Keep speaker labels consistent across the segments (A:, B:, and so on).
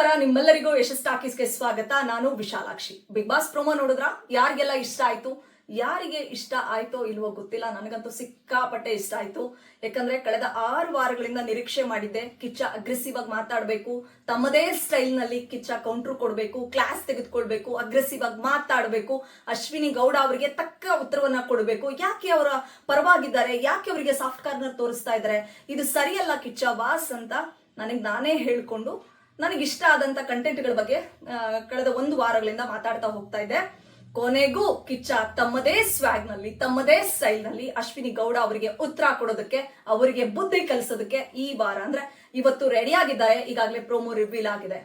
A: ನಮಸ್ಕಾರ, ನಿಮ್ಮೆಲ್ಲರಿಗೂ ಯಶಸ್ ಟಾಕೀಸ್ಗೆ ಸ್ವಾಗತ. ನಾನು ವಿಶಾಲಾಕ್ಷಿ. ಬಿಗ್ ಬಾಸ್ ಪ್ರೋಮೋ ನೋಡಿದ್ರ? ಯಾರಿಗೆಲ್ಲ ಇಷ್ಟ ಆಯ್ತು? ಯಾರಿಗೆ ಇಷ್ಟ ಆಯ್ತೋ ಇಲ್ವೋ ಗೊತ್ತಿಲ್ಲ, ನನಗಂತೂ ಸಿಕ್ಕಾಪಟ್ಟೆ ಇಷ್ಟ ಆಯ್ತು. ಯಾಕಂದ್ರೆ ಕಳೆದ 6 ವಾರಗಳಿಂದ ನಿರೀಕ್ಷೆ ಮಾಡಿದ್ದೆ, ಕಿಚ್ಚ ಅಗ್ರೆಸಿವ್ ಆಗಿ ಮಾತಾಡ್ಬೇಕು, ತಮ್ಮದೇ ಸ್ಟೈಲ್ ನಲ್ಲಿ ಕಿಚ್ಚ ಕೌಂಟ್ರ್ ಕೊಡ್ಬೇಕು, ಕ್ಲಾಸ್ ತೆಗೆದುಕೊಳ್ಬೇಕು, ಅಗ್ರೆಸಿವ್ ಆಗಿ ಮಾತಾಡ್ಬೇಕು, ಅಶ್ವಿನಿ ಗೌಡ ಅವರಿಗೆ ತಕ್ಕ ಉತ್ತರವನ್ನ ಕೊಡಬೇಕು. ಯಾಕೆ ಅವರ ಪರವಾಗಿದ್ದಾರೆ, ಯಾಕೆ ಅವರಿಗೆ ಸಾಫ್ಟ್ ಕಾರ್ನರ್ ತೋರಿಸ್ತಾ ಇದ್ದಾರೆ, ಇದು ಸರಿಯಲ್ಲ ಕಿಚ್ಚ ಬಾಸ್ ಅಂತ ನನಗೆ ನಾನೇ ಹೇಳ್ಕೊಂಡು ನನಗಿಷ್ಟ ಆದಂತ ಕಂಟೆಂಟ್ಗಳ ಬಗ್ಗೆ ಕಳೆದ 1 ವಾರಗಳಿಂದ ಮಾತಾಡ್ತಾ ಹೋಗ್ತಾ ಇದ್ದೆ. ಕೊನೆಗೂ ಕಿಚ್ಚ ತಮ್ಮದೇ ಸ್ವ್ಯಾಗ್ ನಲ್ಲಿ, ತಮ್ಮದೇ ಸ್ಟೈಲ್ ನಲ್ಲಿ ಅಶ್ವಿನಿ ಗೌಡ ಅವರಿಗೆ ಉತ್ತರ ಕೊಡೋದಕ್ಕೆ, ಅವರಿಗೆ ಬುದ್ಧಿ ಕಲಿಸೋದಕ್ಕೆ ಈ ವಾರ ಅಂದ್ರೆ ಇವತ್ತು ರೆಡಿ ಆಗಿದ್ದಾರೆ. ಈಗಾಗಲೇ ಪ್ರೋಮೋ ರಿವೀಲ್ ಆಗಿದೆ.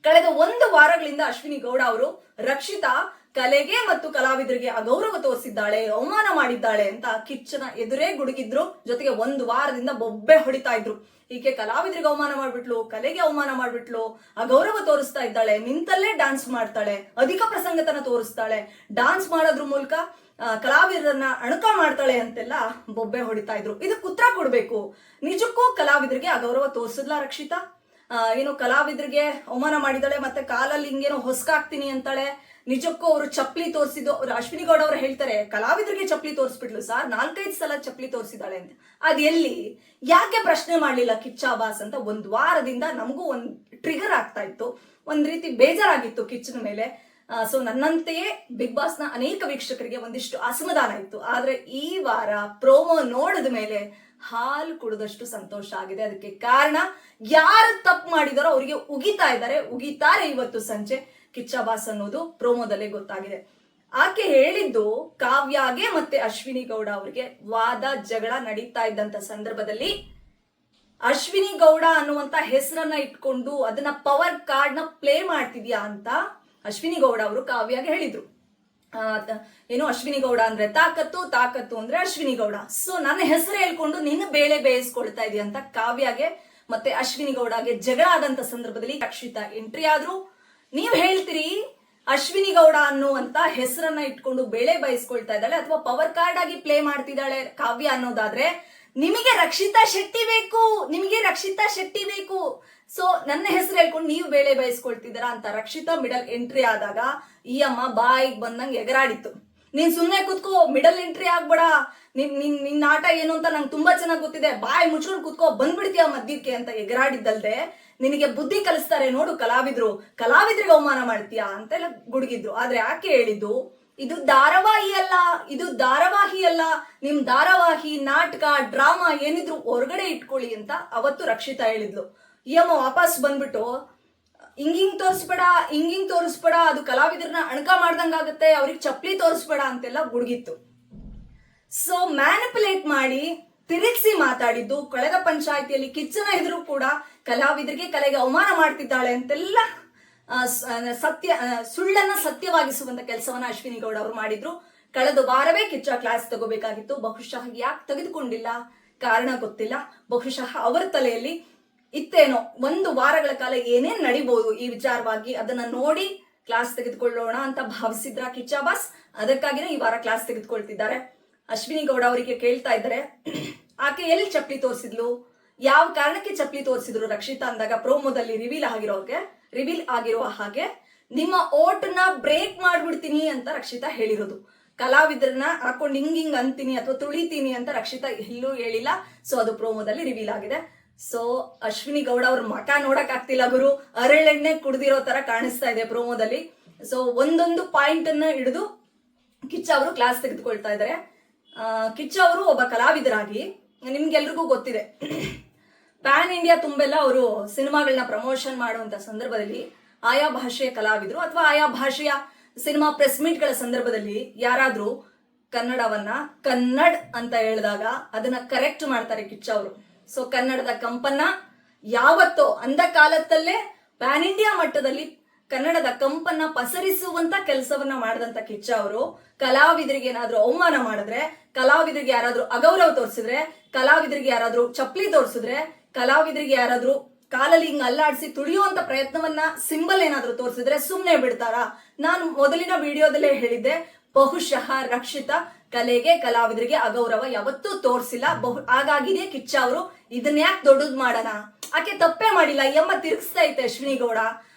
A: ಕಳೆದ 1 ವಾರಗಳಿಂದ ಅಶ್ವಿನಿ ಗೌಡ ಅವರು ರಕ್ಷಿತಾ ಕಲೆಗೆ ಮತ್ತು ಕಲಾವಿದರಿಗೆ ಅಗೌರವ ತೋರಿಸಿದ್ದಾಳೆ, ಅವಮಾನ ಮಾಡಿದ್ದಾಳೆ ಅಂತ ಕಿಚ್ಚನ ಎದುರೇ ಗುಡುಗಿದ್ರು. ಜೊತೆಗೆ 1 ವಾರದಿಂದ ಬೊಬ್ಬೆ ಹೊಡಿತಾ ಇದ್ರು. ಈಕೆ ಕಲಾವಿದರಿಗೆ ಅವಮಾನ ಮಾಡ್ಬಿಟ್ಲು, ಕಲೆಗೆ ಅವಮಾನ ಮಾಡ್ಬಿಟ್ಲು, ಅಗೌರವ ತೋರಿಸ್ತಾ ಇದ್ದಾಳೆ, ನಿಂತಲ್ಲೇ ಡ್ಯಾನ್ಸ್ ಮಾಡ್ತಾಳೆ, ಅಧಿಕ ಪ್ರಸಂಗತನ ತೋರಿಸ್ತಾಳೆ, ಡ್ಯಾನ್ಸ್ ಮಾಡೋದ್ರ ಮೂಲಕ ಕಲಾವಿದರನ್ನ ಅಣಕ ಮಾಡ್ತಾಳೆ ಅಂತೆಲ್ಲ ಬೊಬ್ಬೆ ಹೊಡಿತಾ ಇದ್ರು. ಇದಕ್ಕೆ ಉತ್ತರ ಕೊಡ್ಬೇಕು. ನಿಜಕ್ಕೂ ಕಲಾವಿದರಿಗೆ ಅಗೌರವ ತೋರಿಸಿದ್ಲ ರಕ್ಷಿತಾ? ಏನು ಕಲಾವಿದರಿಗೆ ಅವಮಾನ ಮಾಡಿದಾಳೆ, ಮತ್ತೆ ಕಾಲಲ್ಲಿ ಹಿಂಗೇನೋ ಹೊಸ್ಕಾಗ್ತೀನಿ ಅಂತಾಳೆ. ನಿಜಕ್ಕೂ ಅವರು ಚಪ್ಪಲಿ ತೋರಿಸಿದ್ದು, ಅವ್ರು ಅಶ್ವಿನಿ ಗೌಡ ಅವರು ಹೇಳ್ತಾರೆ ಕಲಾವಿದರಿಗೆ ಚಪ್ಪಲಿ ತೋರಿಸ್ಬಿಟ್ಲು ಸರ್, 4-5 ಸಲ ಚಪ್ಪಲಿ ತೋರಿಸಿದಾಳೆ ಅಂತ. ಅದ್ ಎಲ್ಲಿ, ಯಾಕೆ ಪ್ರಶ್ನೆ ಮಾಡ್ಲಿಲ್ಲ ಕಿಚ್ಚ ಬಾಸ್ ಅಂತ 1 ವಾರದಿಂದ ನಮಗೂ ಒಂದ್ ಟ್ರಿಗರ್ ಆಗ್ತಾ ಇತ್ತು, ಒಂದ್ ರೀತಿ ಬೇಜಾರಾಗಿತ್ತು ಕಿಚ್ಚನ ಮೇಲೆ. ಸೊ ನನ್ನಂತೆಯೇ ಬಿಗ್ ಬಾಸ್ ನ ಅನೇಕ ವೀಕ್ಷಕರಿಗೆ ಒಂದಿಷ್ಟು ಅಸಮಾಧಾನ ಇತ್ತು. ಆದ್ರೆ ಈ ವಾರ ಪ್ರೋಮೋ ನೋಡಿದ ಮೇಲೆ ಹಾಲು ಕುಡಿದಷ್ಟು ಸಂತೋಷ ಆಗಿದೆ. ಅದಕ್ಕೆ ಕಾರಣ ಯಾರು ತಪ್ಪು ಮಾಡಿದಾರೋ ಅವರಿಗೆ ಉಗಿತಾರೆ ಇವತ್ತು ಸಂಜೆ ಕಿಚ್ಚ ಬಾಸ್ ಅನ್ನೋದು ಪ್ರೋಮೋದಲ್ಲೇ ಗೊತ್ತಾಗಿದೆ. ಆಕೆ ಹೇಳಿದ್ದು ಕಾವ್ಯಾಗೆ ಮತ್ತೆ ಅಶ್ವಿನಿ ಗೌಡ ಅವರಿಗೆ ವಾದ ಜಗಳ ನಡೀತಾ ಇದ್ದಂತ ಸಂದರ್ಭದಲ್ಲಿ ಅಶ್ವಿನಿ ಗೌಡ ಅನ್ನುವಂತ ಹೆಸರನ್ನ ಇಟ್ಕೊಂಡು ಅದನ್ನ ಪವರ್ ಕಾರ್ಡ್ ನ ಪ್ಲೇ ಮಾಡ್ತಿದ್ಯಾ ಅಂತ ಅಶ್ವಿನಿ ಗೌಡ ಅವರು ಕಾವ್ಯಾಗೆ ಹೇಳಿದ್ರು. ಏನು ಅಶ್ವಿನಿ ಗೌಡ ಅಂದ್ರೆ ತಾಕತ್ತು ಅಂದ್ರೆ ಅಶ್ವಿನಿ ಗೌಡ. ಸೊ ನನ್ನ ಹೆಸರು ಹೇಳ್ಕೊಂಡು ನಿನ್ನ ಬೇಳೆ ಬೇಯಿಸ್ಕೊಳ್ತಾ ಇದೀಯ ಅಂತ ಕಾವ್ಯಾಗೆ ಮತ್ತೆ ಅಶ್ವಿನಿ ಗೌಡಗೆ ಜಗಳ ಆದಂತ ಸಂದರ್ಭದಲ್ಲಿ ರಕ್ಷಿತಾ ಎಂಟ್ರಿ ಆದ್ರು. ನೀವ್ ಹೇಳ್ತೀರಿ ಅಶ್ವಿನಿ ಗೌಡ ಅನ್ನುವಂತ ಹೆಸರನ್ನ ಇಟ್ಕೊಂಡು ಬೇಳೆ ಬಯಸ್ಕೊಳ್ತಾ ಇದ್ದಾಳೆ ಅಥವಾ ಪವರ್ ಕಾರ್ಡ್ ಆಗಿ ಪ್ಲೇ ಮಾಡ್ತಿದ್ದಾಳೆ ಕಾವ್ಯ ಅನ್ನೋದಾದ್ರೆ ನಿಮಗೆ ರಕ್ಷಿತಾ ಶೆಟ್ಟಿ ಬೇಕು. ಸೊ ನನ್ನ ಹೆಸರು ಹೇಳ್ಕೊಂಡು ನೀವು ಬೇಳೆ ಬಯಸ್ಕೊಳ್ತಿದ್ದೀರಾ ಅಂತ ರಕ್ಷಿತಾ ಮಿಡಲ್ ಎಂಟ್ರಿ ಆದಾಗ ಈ ಅಮ್ಮ ಬಾಯಿಗೆ ಬಂದಂಗೆ ಎಗರಾಡಿತ್ತು. ನೀನ್ ಸುಮ್ಮನೆ ಕೂತ್ಕೋ, ಮಿಡಲ್ ಎಂಟ್ರಿ ಆಗ್ಬೇಡ, ನಿನ್ನ ಆಟ ಏನು ಅಂತ ನಂಗೆ ತುಂಬಾ ಚೆನ್ನಾಗಿ ಗೊತ್ತಿದೆ, ಬಾಯಿ ಮುಚ್ಕೊಂಡು ಕೂತ್ಕೋ, ಬಂದ್ಬಿಡ್ತೀಯ ಮಧ್ಯಕ್ಕೆ ಅಂತ ಎಗರಾಡಿದ್ದಲ್ದೆ ನಿನಗೆ ಬುದ್ಧಿ ಕಲಿಸ್ತಾರೆ ನೋಡು ಕಲಾವಿದರಿಗೆ ಅವಮಾನ ಮಾಡ್ತೀಯಾ ಅಂತೆಲ್ಲ ಗುಡುಗಿದ್ರು. ಆದ್ರೆ ಆಕೆ ಹೇಳಿದ್ದು ಇದು ಧಾರಾವಾಹಿ ಅಲ್ಲ, ನಿಮ್ ಧಾರಾವಾಹಿ, ನಾಟಕ, ಡ್ರಾಮಾ ಏನಿದ್ರು ಹೊರಗಡೆ ಇಟ್ಕೊಳ್ಳಿ ಅಂತ ಅವತ್ತು ರಕ್ಷಿತಾ ಹೇಳಿದ್ಲು. ಈ ಅಮ್ಮ ವಾಪಸ್ ಬಂದ್ಬಿಟ್ಟು ಹಿಂಗಿಂಗ್ ತೋರಿಸ್ಬೇಡ, ಅದು ಕಲಾವಿದರನ್ನ ಅಣಕ ಮಾಡ್ದಂಗಾಗತ್ತೆ, ಅವ್ರಿಗೆ ಚಪ್ಪಲಿ ತೋರಿಸ್ಬೇಡ ಅಂತೆಲ್ಲ ಗುಡುಗಿತ್ತು. ಸೊ ಮ್ಯಾನಿಪುಲೇಟ್ ಮಾಡಿ ತಿರುಗಿಸಿ ಮಾತಾಡಿದ್ದು ಕಳೆದ ಪಂಚಾಯಿತಿಯಲ್ಲಿ ಕಿಚ್ಚನ ಎದುರು ಕೂಡ ಕಲಾವಿದರಿಗೆ ಕಲೆಗೆ ಅವಮಾನ ಮಾಡ್ತಿದ್ದಾಳೆ ಅಂತೆಲ್ಲ ಸುಳ್ಳನ್ನ ಸತ್ಯವಾಗಿಸುವಂತ ಕೆಲಸವನ್ನ ಅಶ್ವಿನಿ ಗೌಡ ಅವರು ಮಾಡಿದ್ರು. ಕಳೆದ ವಾರವೇ ಕಿಚ್ಚ ಕ್ಲಾಸ್ ತಗೋಬೇಕಾಗಿತ್ತು. ಬಹುಶಃ ಯಾಕೆ ತೆಗೆದುಕೊಂಡಿಲ್ಲ, ಕಾರಣ ಗೊತ್ತಿಲ್ಲ. ಬಹುಶಃ ಅವರ ತಲೆಯಲ್ಲಿ ಇತ್ತೇನೋ 1 ವಾರಗಳ ಕಾಲ ಏನೇನ್ ನಡಿಬಹುದು ಈ ವಿಚಾರವಾಗಿ, ಅದನ್ನ ನೋಡಿ ಕ್ಲಾಸ್ ತೆಗೆದುಕೊಳ್ಳೋಣ ಅಂತ ಭಾವಿಸಿದ್ರ ಕಿಚ್ಚ ಬಾಸ್. ಅದಕ್ಕಾಗಿನೇ ಈ ವಾರ ಕ್ಲಾಸ್ ತೆಗೆದುಕೊಳ್ತಿದ್ದಾರೆ. ಅಶ್ವಿನಿ ಗೌಡ ಅವರಿಗೆ ಕೇಳ್ತಾ ಇದ್ದಾರೆ, ಆಕೆ ಎಲ್ಲಿ ಚಪ್ಪಲಿ ತೋರಿಸಿದ್ಲು, ಯಾವ ಕಾರಣಕ್ಕೆ ಚಪ್ಪಲಿ ತೋರಿಸಿದ್ರು ರಕ್ಷಿತಾ ಅಂದಾಗ ಪ್ರೋಮೋದಲ್ಲಿ ರಿವೀಲ್ ಆಗಿರುವ ಹಾಗೆ ನಿಮ್ಮ ಓಟ್ನ ಬ್ರೇಕ್ ಮಾಡ್ಬಿಡ್ತೀನಿ ಅಂತ ರಕ್ಷಿತಾ ಹೇಳಿರೋದು. ಕಲಾವಿದರನ್ನ ಹಾಕೊಂಡು ಹಿಂಗ್ ಅಂತೀನಿ ಅಥವಾ ತುಳಿತೀನಿ ಅಂತ ರಕ್ಷಿತಾ ಎಲ್ಲೂ ಹೇಳಿಲ್ಲ. ಸೊ ಅದು ಪ್ರೋಮೋದಲ್ಲಿ ರಿವೀಲ್ ಆಗಿದೆ. ಸೊ ಅಶ್ವಿನಿ ಗೌಡ ಅವ್ರ ಮಕ ನೋಡಕ್ ಆಗ್ತಿಲ್ಲ ಗುರು, ಅರಳೆಣ್ಣೆ ಕುಡ್ದಿರೋ ತರ ಕಾಣಿಸ್ತಾ ಇದೆ ಪ್ರೋಮೋದಲ್ಲಿ. ಸೊ ಒಂದೊಂದು ಪಾಯಿಂಟ್ ಅನ್ನ ಹಿಡಿದು ಕಿಚ್ಚ ಅವರು ಕ್ಲಾಸ್ ತೆಗೆದುಕೊಳ್ತಾ ಇದ್ದಾರೆ. ಕಿಚ್ಚ ಅವರು ಒಬ್ಬ ಕಲಾವಿದರಾಗಿ ನಿಮ್ಗೆಲ್ರಿಗೂ ಗೊತ್ತಿದೆ, ಪ್ಯಾನ್ ಇಂಡಿಯಾ ತುಂಬೆಲ್ಲ ಅವರು ಸಿನಿಮಾಗಳನ್ನ ಪ್ರಮೋಷನ್ ಮಾಡುವಂತ ಸಂದರ್ಭದಲ್ಲಿ ಆಯಾ ಭಾಷೆಯ ಕಲಾವಿದರು ಅಥವಾ ಆಯಾ ಭಾಷೆಯ ಸಿನಿಮಾ ಪ್ರೆಸ್ ಮೀಟ್ ಗಳ ಸಂದರ್ಭದಲ್ಲಿ ಯಾರಾದ್ರೂ ಕನ್ನಡವನ್ನ ಕನ್ನಡ್ ಅಂತ ಹೇಳಿದಾಗ ಅದನ್ನ ಕರೆಕ್ಟ್ ಮಾಡ್ತಾರೆ ಕಿಚ್ಚ ಅವರು. ಸೊ ಕನ್ನಡದ ಕಂಪನ್ನ ಯಾವತ್ತೋ ಅಂದ ಕಾಲದಲ್ಲೇ ಪ್ಯಾನ್ ಇಂಡಿಯಾ ಮಟ್ಟದಲ್ಲಿ ಕನ್ನಡದ ಕಂಪನ್ನ ಪಸರಿಸುವಂತ ಕೆಲಸವನ್ನ ಮಾಡಿದಂತ ಕಿಚ್ಚ ಅವರು ಕಲಾವಿದರಿಗೆ ಏನಾದ್ರೂ ಅವಮಾನ ಮಾಡಿದ್ರೆ, ಕಲಾವಿದರಿಗೆ ಯಾರಾದ್ರೂ ಅಗೌರವ ತೋರಿಸಿದ್ರೆ, ಕಲಾವಿದರಿಗೆ ಯಾರಾದ್ರೂ ಚಪ್ಪಲಿ ತೋರಿಸಿದ್ರೆ, ಕಲಾವಿದರಿಗೆ ಯಾರಾದ್ರೂ ಕಾಲಲ್ಲಿ ಹಿಂಗ್ ಅಲ್ಲಾಡಿಸಿ ತುಳಿಯುವಂತ ಪ್ರಯತ್ನವನ್ನ ಸಿಂಬಲ್ ಏನಾದ್ರೂ ತೋರಿಸಿದ್ರೆ ಸುಮ್ನೆ ಬಿಡ್ತಾರಾ? ನಾನು ಮೊದಲಿನ ವಿಡಿಯೋದಲ್ಲೇ ಹೇಳಿದ್ದೆ, ಬಹುಶಃ ರಕ್ಷಿತಾ ಕಲೆಗೆ ಕಲಾವಿದರಿಗೆ ಅಗೌರವ ಯಾವತ್ತೂ ತೋರಿಸಿಲ್ಲ. ಹಾಗಾಗಿನೇ ಕಿಚ್ಚ ಅವರು ಇದನ್ನ ಯಾಕೆ ದೊಡ್ಡದ್ ಮಾಡೋಣ, ಆಕೆ ತಪ್ಪೇ ಮಾಡಿಲ್ಲ, ಈ ಅಮ್ಮ ತಿರುಗಿಸ್ತಾ ಐತೆ ಅಶ್ವಿನಿ ಗೌಡ,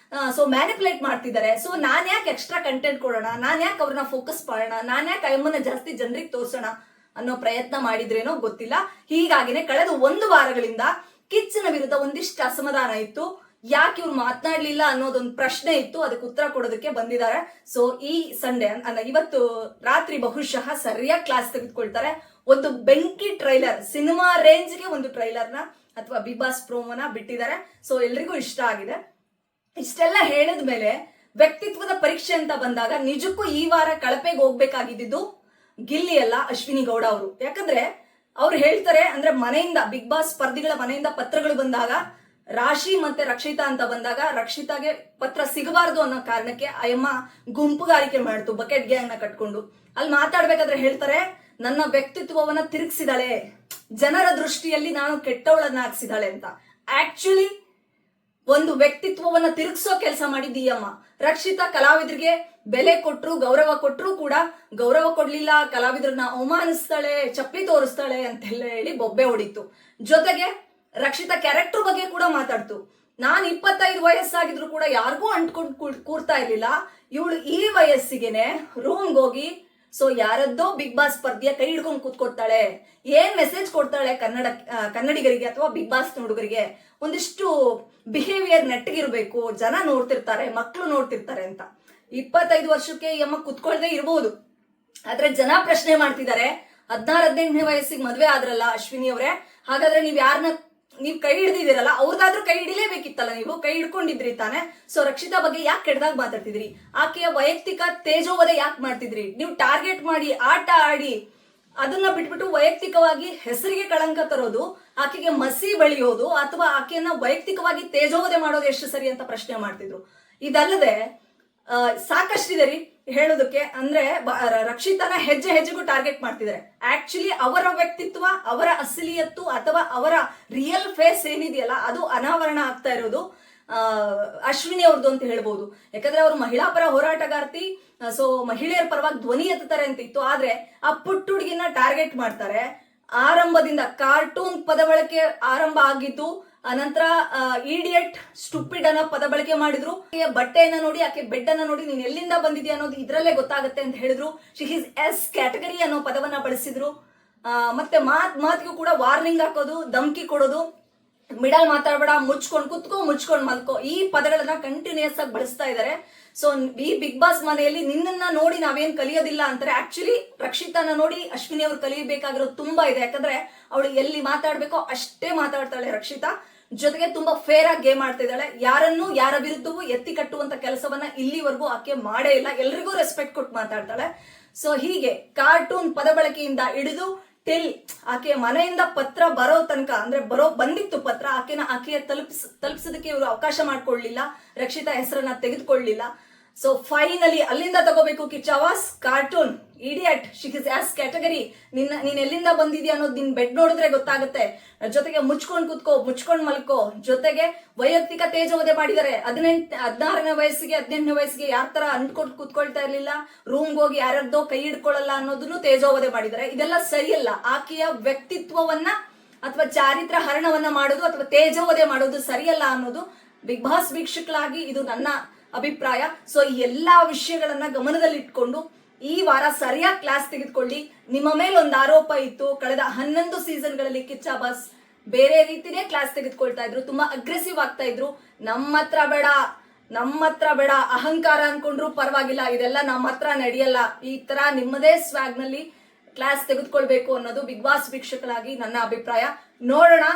A: ಸೊ ಮ್ಯಾನಿಪುಲೇಟ್ ಮಾಡ್ತಿದ್ದಾರೆ. ಸೊ ನಾನ್ ಯಾಕೆ ಎಕ್ಸ್ಟ್ರಾ ಕಂಟೆಂಟ್ ಕೊಡೋಣ, ನಾನ್ ಯಾಕೆ ಅವ್ರನ್ನ ಫೋಕಸ್ ಮಾಡೋಣ, ನಾನ್ ಯಾಕೆ ಅಮ್ಮನ್ನ ಜಾಸ್ತಿ ಜನರಿಗೆ ತೋರ್ಸೋಣ ಅನ್ನೋ ಪ್ರಯತ್ನ ಮಾಡಿದ್ರೇನೋ ಗೊತ್ತಿಲ್ಲ. ಹೀಗಾಗಿನೇ ಕಳೆದ 1 ವಾರಗಳಿಂದ ಕಿಚ್ಚನ ವಿರುದ್ಧ ಒಂದಿಷ್ಟು ಅಸಮಾಧಾನ ಇತ್ತು. ಯಾಕೆ ಇವ್ರು ಮಾತನಾಡ್ಲಿಲ್ಲ ಅನ್ನೋದೊಂದು ಪ್ರಶ್ನೆ ಇತ್ತು, ಅದಕ್ಕೆ ಉತ್ತರ ಕೊಡೋದಕ್ಕೆ ಬಂದಿದ್ದಾರೆ. ಸೊ ಈ ಸಂಡೇ ಇವತ್ತು ರಾತ್ರಿ ಬಹುಶಃ ಸರಿಯಾಗಿ ಕ್ಲಾಸ್ ತೆಗೆದುಕೊಳ್ತಾರೆ. ಒಂದು ಬೆಂಕಿ ಟ್ರೈಲರ್, ಸಿನಿಮಾ ರೇಂಜ್ಗೆ ಒಂದು ಟ್ರೈಲರ್ನ ಅಥವಾ ಬಿಗ್ ಬಾಸ್ ಪ್ರೋಮೋನ ಬಿಟ್ಟಿದ್ದಾರೆ. ಸೊ ಎಲ್ರಿಗೂ ಇಷ್ಟ ಆಗಿದೆ. ಇಷ್ಟೆಲ್ಲ ಹೇಳಿದ ಮೇಲೆ ವ್ಯಕ್ತಿತ್ವದ ಪರೀಕ್ಷೆ ಅಂತ ಬಂದಾಗ ನಿಜಕ್ಕೂ ಈ ವಾರ ಕಳಪೆಗೆ ಹೋಗ್ಬೇಕಾಗಿದ್ದು ಗಿಲ್ಲಿ ಅಲ್ಲ, ಅಶ್ವಿನಿ ಗೌಡ ಅವರು. ಯಾಕಂದ್ರೆ ಅವ್ರು ಹೇಳ್ತಾರೆ, ಅಂದ್ರೆ ಮನೆಯಿಂದ ಬಿಗ್ ಬಾಸ್ ಸ್ಪರ್ಧಿಗಳ ಮನೆಯಿಂದ ಪತ್ರಗಳು ಬಂದಾಗ, ರಾಶಿ ಮತ್ತೆ ರಕ್ಷಿತಾ ಅಂತ ಬಂದಾಗ ರಕ್ಷಿತಾಗೆ ಪತ್ರ ಸಿಗಬಾರದು ಅನ್ನೋ ಕಾರಣಕ್ಕೆ ಅಯ್ಯಮ್ಮ ಗುಂಪುಗಾರಿಕೆ ಮಾಡ್ತು, ಬಕೆಟ್ ಗ್ಯಾಂಗ್ ನ ಕಟ್ಕೊಂಡು. ಅಲ್ಲಿ ಮಾತಾಡ್ಬೇಕಾದ್ರೆ ಹೇಳ್ತಾರೆ, ನನ್ನ ವ್ಯಕ್ತಿತ್ವವನ್ನ ತಿರುಗಿಸಿದಾಳೆ, ಜನರ ದೃಷ್ಟಿಯಲ್ಲಿ ನಾನು ಕೆಟ್ಟವಳನ್ನ ಹಾಕ್ಸಿದಾಳೆ ಅಂತ. ಆಕ್ಚುಲಿ ಒಂದು ವ್ಯಕ್ತಿತ್ವವನ್ನ ತಿರುಗಿಸೋ ಕೆಲಸ ಮಾಡಿದ್ದು ಈ ಅಮ್ಮ. ರಕ್ಷಿತಾ ಕಲಾವಿದರಿಗೆ ಬೆಲೆ ಕೊಟ್ರು, ಗೌರವ ಕೊಟ್ರು ಕೂಡ ಗೌರವ ಕೊಡ್ಲಿಲ್ಲ, ಕಲಾವಿದ್ರನ್ನ ಅವಮಾನಿಸ್ತಾಳೆ, ಚಪ್ಪಲಿ ತೋರಿಸ್ತಾಳೆ ಅಂತೆಲ್ಲ ಹೇಳಿ ಬೊಬ್ಬೆ ಹೊಡಿತು. ಜೊತೆಗೆ ರಕ್ಷಿತಾ ಕ್ಯಾರೆಕ್ಟರ್ ಬಗ್ಗೆ ಕೂಡ ಮಾತಾಡ್ತು. ನಾನ್ 25 ವಯಸ್ಸಾಗಿದ್ರು ಕೂಡ ಯಾರಿಗೂ ಅಂಟ್ಕೊಂಡು ಕೂರ್ತಾ ಇರ್ಲಿಲ್ಲ, ಇವಳು ಈ ವಯಸ್ಸಿಗೆನೆ ರೂಮ್ಗೆ ಹೋಗಿ ಸೊ ಯಾರದ್ದೋ ಬಿಗ್ ಬಾಸ್ ಸ್ಪರ್ಧೆಯ ಕೈ ಹಿಡ್ಕೊಂಡು ಕೂತ್ಕೊಡ್ತಾಳೆ, ಏನ್ ಮೆಸೇಜ್ ಕೊಡ್ತಾಳೆ ಕನ್ನಡಿಗರಿಗೆ ಅಥವಾ ಬಿಗ್ ಬಾಸ್ ಹುಡುಗರಿಗೆ, ಒಂದಿಷ್ಟು ಬಿಹೇವಿಯರ್ ನೆಟ್ಟಗಿರ್ಬೇಕು, ಜನ ನೋಡ್ತಿರ್ತಾರೆ, ಮಕ್ಕಳು ನೋಡ್ತಿರ್ತಾರೆ ಅಂತ. 25 ವರ್ಷಕ್ಕೆ ಈ ಅಮ್ಮ ಕುತ್ಕೊಳ್ದೆ ಇರ್ಬೋದು, ಆದ್ರೆ ಜನ ಪ್ರಶ್ನೆ ಮಾಡ್ತಿದ್ದಾರೆ, 16-18 ವಯಸ್ಸಿಗೆ ಮದ್ವೆ ಆದ್ರಲ್ಲ ಅಶ್ವಿನಿ ಅವರೇ, ಹಾಗಾದ್ರೆ ನೀವ್ ಕೈ ಹಿಡ್ದಿದ್ದೀರಲ್ಲ, ಅವ್ರದಾದ್ರೂ ಕೈ ಹಿಡಿಲೇಬೇಕಿತ್ತಲ್ಲ, ನೀವು ಕೈ ಹಿಡ್ಕೊಂಡಿದ್ರಿ ತಾನೆ. ಸೊ ರಕ್ಷಿತಾ ಬಗ್ಗೆ ಯಾಕೆ ಕೆಟ್ಟದಾಗ ಮಾತಾಡ್ತಿದ್ರಿ, ಆಕೆಯ ವೈಯಕ್ತಿಕ ತೇಜೋವಧೆ ಯಾಕೆ ಮಾಡ್ತಿದ್ರಿ, ನೀವು ಟಾರ್ಗೆಟ್ ಮಾಡಿ ಆಟ ಆಡಿ ಅದನ್ನ ಬಿಟ್ಬಿಟ್ಟು ವೈಯಕ್ತಿಕವಾಗಿ ಹೆಸರಿಗೆ ಕಳಂಕ ತರೋದು, ಆಕೆಗೆ ಮಸಿ ಬಳಿಯೋದು ಅಥವಾ ಆಕೆಯನ್ನ ವೈಯಕ್ತಿಕವಾಗಿ ತೇಜೋವಧೆ ಮಾಡೋದು ಎಷ್ಟು ಸರಿ ಅಂತ ಪ್ರಶ್ನೆ ಮಾಡ್ತಿದ್ರು. ಇದಲ್ಲದೆ ಸಾಕಷ್ಟಿದೆ ರೀ ಹೇಳೋದಕ್ಕೆ. ಅಂದ್ರೆ ರಕ್ಷಿತಾನ ಹೆಜ್ಜೆ ಹೆಜ್ಜೆಗೂ ಟಾರ್ಗೆಟ್ ಮಾಡ್ತಿದ್ದಾರೆ. ಆಕ್ಚುಲಿ ಅವರ ವ್ಯಕ್ತಿತ್ವ, ಅವರ ಅಸಲಿಯತ್ತು ಅಥವಾ ಅವರ ರಿಯಲ್ ಫೇಸ್ ಏನಿದೆಯಲ್ಲ ಅದು ಅನಾವರಣ ಆಗ್ತಾ ಇರೋದು ಅಶ್ವಿನಿ ಅವ್ರದ್ದು ಅಂತ ಹೇಳ್ಬೋದು. ಯಾಕಂದ್ರೆ ಅವರು ಮಹಿಳಾ ಪರ ಹೋರಾಟಗಾರ್ತಿ, ಸೊ ಮಹಿಳೆಯರ ಪರವಾಗಿ ಧ್ವನಿ ಎತ್ತುತ್ತಾರೆ ಅಂತ ಇತ್ತು. ಆದ್ರೆ ಆ ಪುಟ್ಟ ಹುಡುಗಿನ ಟಾರ್ಗೆಟ್ ಮಾಡ್ತಾರೆ. ಆರಂಭದಿಂದ ಕಾರ್ಟೂನ್ ಪದ ಬಳಕೆ ಆರಂಭ ಆಗಿದ್ದು, ಅನಂತರ ಇಡಿಯಟ್, ಸ್ಟುಪಿಡ್ ಅನ್ನೋ ಪದ ಬಳಕೆ ಮಾಡಿದ್ರು. ಬಟ್ಟೆಯನ್ನ ನೋಡಿ, ಆಕೆ ಬೆಡ್ ಅನ್ನ ನೋಡಿ ನೀನ್ ಎಲ್ಲಿಂದ ಬಂದಿದ್ಯಾ ಅನ್ನೋದು ಇದ್ರಲ್ಲೇ ಗೊತ್ತಾಗುತ್ತೆ ಅಂತ ಹೇಳಿದ್ರು. ಶಿ ಈಸ್ ಎಸ್ ಕ್ಯಾಟಗರಿ ಅನ್ನೋ ಪದವನ್ನ ಬಳಸಿದ್ರು. ಮತ್ತೆ ಮಾತಿಗೂ ಕೂಡ ವಾರ್ನಿಂಗ್ ಹಾಕೋದು, ಧಮ್ಕಿ ಕೊಡೋದು, ಮಿಡಲ್ ಮಾತಾಡ್ಬೇಡ, ಮುಚ್ಕೊಂಡ್ ಕುತ್ಕೋ, ಮುಚ್ಕೊಂಡ್ ಮಲ್ಕೋ, ಈ ಪದಗಳನ್ನ ಕಂಟಿನ್ಯೂಸ್ ಆಗಿ ಬಳಸ್ತಾ ಇದ್ದಾರೆ. ಸೊ ಈ ಬಿಗ್ ಬಾಸ್ ಮನೆಯಲ್ಲಿ ನಿನ್ನನ್ನ ನೋಡಿ ನಾವೇನ್ ಕಲಿಯೋದಿಲ್ಲ ಅಂತಾರೆ. ಆಕ್ಚುಲಿ ರಕ್ಷಿತಾನ ನೋಡಿ ಅಶ್ವಿನಿ ಅವ್ರು ಕಲಿಯಬೇಕಾಗಿರೋದು ತುಂಬಾ ಇದೆ. ಯಾಕಂದ್ರೆ ಅವಳು ಎಲ್ಲಿ ಮಾತಾಡ್ಬೇಕೋ ಅಷ್ಟೇ ಮಾತಾಡ್ತಾಳೆ ರಕ್ಷಿತಾ. ಜೊತೆಗೆ ತುಂಬಾ ಫೇರ್ ಆಗಿ ಗೇಮ್ ಆಡ್ತಾ ಇದ್ದಾಳೆ. ಯಾರನ್ನು ಯಾರ ವಿರುದ್ಧವೂ ಎತ್ತಿ ಕಟ್ಟುವಂತ ಕೆಲಸವನ್ನ ಇಲ್ಲಿವರೆಗೂ ಆಕೆ ಮಾಡೇ ಇಲ್ಲ. ಎಲ್ರಿಗೂ ರೆಸ್ಪೆಕ್ಟ್ ಕೊಟ್ಟು ಮಾತಾಡ್ತಾಳೆ. ಸೊ ಹೀಗೆ ಕಾರ್ಟೂನ್ ಪದ ಬಳಕೆಯಿಂದ ಹಿಡಿದು ಟಿಲ್ ಆಕೆಯ ಮನೆಯಿಂದ ಪತ್ರ ಬರೋ ತನಕ, ಅಂದ್ರೆ ಬಂದಿತ್ತು ಪತ್ರ, ಆಕೆಯ ತಲುಪಿಸೋದಕ್ಕೆ ಇವರು ಅವಕಾಶ ಮಾಡ್ಕೊಳ್ಳಿಲ್ಲ, ರಕ್ಷಿತಾ ಹೆಸರನ್ನ ತೆಗೆದುಕೊಳ್ಳಲಿಲ್ಲ. ಸೊ ಫೈನಲಿ ಅಲ್ಲಿಂದ ತಗೋಬೇಕು ಕಿಚ್ಚಾವಾಸ್, cartoon, idiot, she is ass category, ನೀನ್ ಎಲ್ಲಿಂದ ಬಂದಿದ್ಯಾ ಅನ್ನೋದು ನಿನ್ ಬೆಡ್ ನೋಡಿದ್ರೆ ಗೊತ್ತಾಗುತ್ತೆ. ಜೊತೆಗೆ ಮುಚ್ಕೊಂಡ್ ಕುತ್ಕೋ, ಮುಚ್ಕೊಂಡ್ ಮಲ್ಕೋ. ಜೊತೆಗೆ ವೈಯಕ್ತಿಕ ತೇಜೋವಧೆ ಮಾಡಿದ್ದಾರೆ. 16ನೇ ವಯಸ್ಸಿಗೆ 18ನೇ ವಯಸ್ಸಿಗೆ ಯಾರ ತರ ಅಂಟ್ಕೊಂಡು ಕುತ್ಕೊಳ್ತಾ ಇರ್ಲಿಲ್ಲ, ರೂಮ್ಗೆ ಹೋಗಿ ಯಾರದ್ದೋ ಕೈ ಹಿಡ್ಕೊಳ್ಳಲ್ಲ ಅನ್ನೋದನ್ನು ತೇಜೋವಧೆ ಮಾಡಿದ್ದಾರೆ. ಇದೆಲ್ಲ ಸರಿಯಲ್ಲ. ಆಕೆಯ ವ್ಯಕ್ತಿತ್ವವನ್ನ ಅಥವಾ ಚಾರಿತ್ರ ಹರಣವನ್ನ ಮಾಡೋದು ಅಥವಾ ತೇಜೋವಧೆ ಮಾಡೋದು ಸರಿಯಲ್ಲ ಅನ್ನೋದು ಬಿಗ್ ಬಾಸ್ ವೀಕ್ಷಕರಾಗಿ ಇದು ನನ್ನ ಅಭಿಪ್ರಾಯ. ಸೊ ಈ ಎಲ್ಲಾ ವಿಷಯಗಳನ್ನ ಗಮನದಲ್ಲಿಟ್ಕೊಂಡು ಈ ವಾರ ಸರಿಯಾಗಿ ಕ್ಲಾಸ್ ತೆಗೆದುಕೊಳ್ಳಿ. ನಿಮ್ಮ ಮೇಲೆ ಒಂದು ಆರೋಪ ಇತ್ತು, ಕಳೆದ 11 ಸೀಸನ್ಗಳಲ್ಲಿ ಕಿಚ್ಚ ಬಾಸ್ ಬೇರೆ ರೀತಿನೇ ಕ್ಲಾಸ್ ತೆಗೆದುಕೊಳ್ತಾ ಇದ್ರು, ತುಂಬಾ ಅಗ್ರೆಸಿವ್ ಆಗ್ತಾ ಇದ್ರು. ನಮ್ಮ ಹತ್ರ ಬೇಡ ಅಹಂಕಾರ ಅನ್ಕೊಂಡ್ರು ಪರವಾಗಿಲ್ಲ, ಇದೆಲ್ಲ ನಮ್ಮ ಹತ್ರ ನಡೆಯಲ್ಲ, ಈ ತರ ನಿಮ್ಮದೇ ಸ್ವಾಗ್ ನಲ್ಲಿ ಕ್ಲಾಸ್ ತೆಗೆದುಕೊಳ್ಬೇಕು ಅನ್ನೋದು ಬಿಗ್ ಬಾಸ್ ವೀಕ್ಷಕರಾಗಿ ನನ್ನ ಅಭಿಪ್ರಾಯ. ನೋಡೋಣ,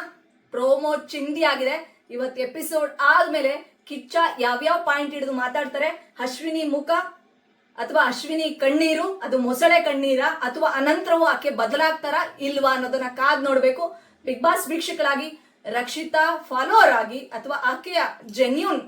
A: ಪ್ರೋಮೋ ಚಿಂದಿ ಆಗಿದೆ. ಇವತ್ತು ಎಪಿಸೋಡ್ ಆದ್ಮೇಲೆ ಕಿಚ್ಚ ಯಾವ್ಯಾವ ಪಾಯಿಂಟ್ ಹಿಡಿದು ಮಾತಾಡ್ತಾರೆ, ಅಶ್ವಿನಿ ಮುಖ ಅಥವಾ ಅಶ್ವಿನಿ ಕಣ್ಣೀರು ಅದು ಮೊಸಳೆ ಕಣ್ಣೀರ ಅಥವಾ ಅನಂತರವೂ ಆಕೆ ಬದಲಾಗ್ತಾರ ಇಲ್ವಾ ಅನ್ನೋದನ್ನ ಕಾದ್ ನೋಡ್ಬೇಕು. ಬಿಗ್ ಬಾಸ್ ವೀಕ್ಷಕರಾಗಿ ರಕ್ಷಿತಾ ಫಾಲೋವರ್ ಆಗಿ ಅಥವಾ ಆಕೆಯ ಜೆನ್ಯೂನ್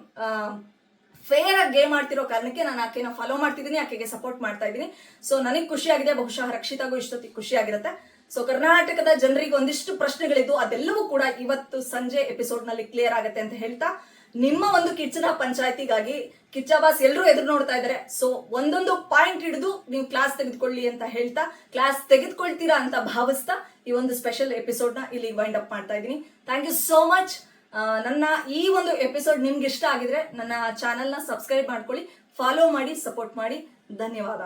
A: ಫೇರ್ ಆಗಿ ಗೇಮ್ ಮಾಡ್ತಿರೋ ಕಾರಣಕ್ಕೆ ನಾನು ಆಕೆನ ಫಾಲೋ ಮಾಡ್ತಿದ್ದೀನಿ, ಆಕೆಗೆ ಸಪೋರ್ಟ್ ಮಾಡ್ತಾ ಇದ್ದೀನಿ. ಸೊ ನನಗೆ ಖುಷಿಯಾಗಿದೆ, ಬಹುಶಃ ರಕ್ಷಿತಾಗೂ ಇಷ್ಟೊತ್ತಿಗೆ ಖುಷಿಯಾಗಿರುತ್ತೆ. ಸೊ ಕರ್ನಾಟಕದ ಜನರಿಗೆ ಒಂದಿಷ್ಟು ಪ್ರಶ್ನೆಗಳಿದ್ದು ಅದೆಲ್ಲವೂ ಕೂಡ ಇವತ್ತು ಸಂಜೆ ಎಪಿಸೋಡ್ ನಲ್ಲಿ ಕ್ಲಿಯರ್ ಆಗುತ್ತೆ ಅಂತ ಹೇಳ್ತಾ, ನಿಮ್ಮ ಒಂದು ಕಿಚ್ಚನ ಪಂಚಾಯತಿಗಾಗಿ ಕಿಚ್ಚ ಬಾಸ್ ಎಲ್ಲರೂ ಎದುರು ನೋಡ್ತಾ ಇದ್ದಾರೆ. ಸೊ ಒಂದೊಂದು ಪಾಯಿಂಟ್ ಹಿಡಿದು ನೀವು ಕ್ಲಾಸ್ ತೆಗೆದುಕೊಳ್ಳಿ ಅಂತ ಹೇಳ್ತಾ, ಕ್ಲಾಸ್ ತೆಗೆದುಕೊಳ್ತೀರಾ ಅಂತ ಭಾವಿಸ್ತಾ ಈ ಒಂದು ಸ್ಪೆಷಲ್ ಎಪಿಸೋಡ್ ನ ಇಲ್ಲಿ ವೈಂಡ್ ಅಪ್ ಮಾಡ್ತಾ ಇದ್ದೀನಿ. Thank you so much. ನನ್ನ ಈ ಒಂದು ಎಪಿಸೋಡ್ ನಿಮ್ಗೆ ಇಷ್ಟ ಆಗಿದ್ರೆ ನನ್ನ ಚಾನೆಲ್ನ ಸಬ್ಸ್ಕ್ರೈಬ್ ಮಾಡ್ಕೊಳ್ಳಿ, ಫಾಲೋ ಮಾಡಿ, ಸಪೋರ್ಟ್ ಮಾಡಿ. ಧನ್ಯವಾದ.